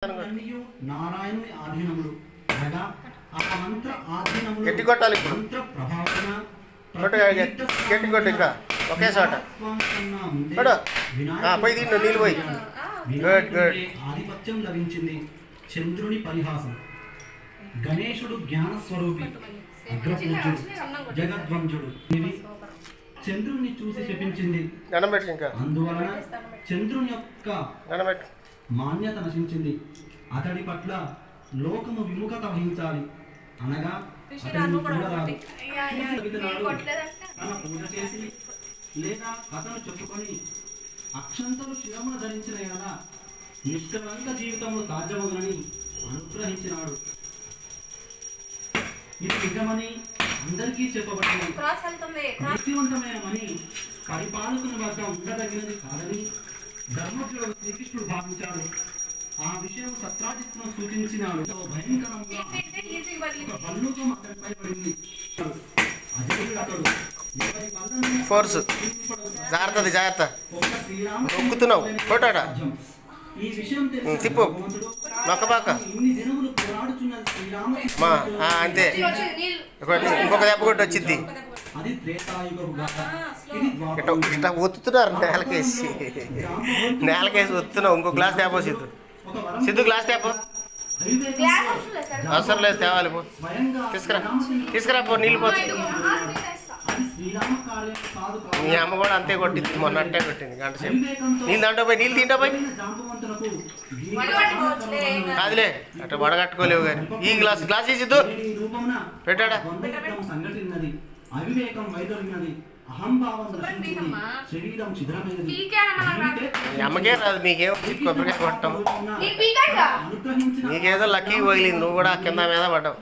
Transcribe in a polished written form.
నారాయణుని ఆధీనములు అనగా ఆ మంత్ర ఆధీనములు గట్టి కొట్టాలి ఇప్పుడు. మంత్ర ప్రభావన గట్టి కొట్టు ఇంకా ఒకే చోట కొడు. పోయి దీన్ని నీళ్ళు పోయి. Good good. ఆధిపత్యం లభించింది. చంద్రుని పరిహాసం. గణేశుడు జ్ఞాన స్వరూపి, అగ్రపూజ్యుడు, జగద్వంజుడు. ఇది చంద్రుని చూసి శపించింది. దండం పెట్టు ఇంకా. అందువలన చంద్రుని యొక్క దండం పెట్టు. మాన్యత నశించింది. అతడి పట్ల లోకము విముఖత వహించాలి అనగా అతడిని చూడరాదు. తన పూజ చేసి లేదా కథను చెప్పుకొని అక్షంతలు శిరమున ధరించిన ఎడల నిష్కలంక జీవితము సాధ్యమగునని అనుగ్రహించినాడు. ఇది నిజమని అందరికీ చెప్పబడింది. శక్తివంతమైన మని పరిపాలకుని వద్ద ఉండదగినది కాదని ధర్మజ్ఞుడు శ్రీకృష్ణుడు భావించాడు. ఆ విషయం సత్రాజిత్తును సూచించినాడు. భయంకరంగా ఒక బల్లుకం అతడిపై పడింది. ఫోర్స్ జాగ్రత్త జాగ్రత్త. నొక్కుతున్నావు కొట్టాడా. ఈ విషయం తిప్పు నొక్కబాక. అంతే ఇంకొక దెబ్బ కొట్టి వచ్చింది. అది ఇట్లా ఒత్తుతున్నారు నేలకేసి ఒత్తున్నావు. ఇంకో గ్లాస్ తేపో సిద్ధు. సిద్ధు గ్లాస్ తేపో. అవసరం లేదు తేవాలి పో. తీసుకురా పో. నీళ్ళు పోతుంది. మీ అమ్మ కూడా అంతే కొట్టింది. మొన్న అంటే కొట్టింది గంట సేపు. నీళ్ళు దాంట్లో పోయి నీళ్ళు తింటా పోయి. కాదులే అట్లా వడగట్టుకోలేవు కానీ. ఈ గ్లాస్ ఇచ్చిద్దు పెట్టాడా. అవివేకం వైదొలిగినది. అహంభావం నశించింది. శరీరం శిథిలమైనది. అమ్మకే రాదు. మీకేం కొబ్బరికాయ కొట్టం. నీకేదో లక్కీ పోయింది. నువ్వు కూడా కింద మీద పడ్డావు.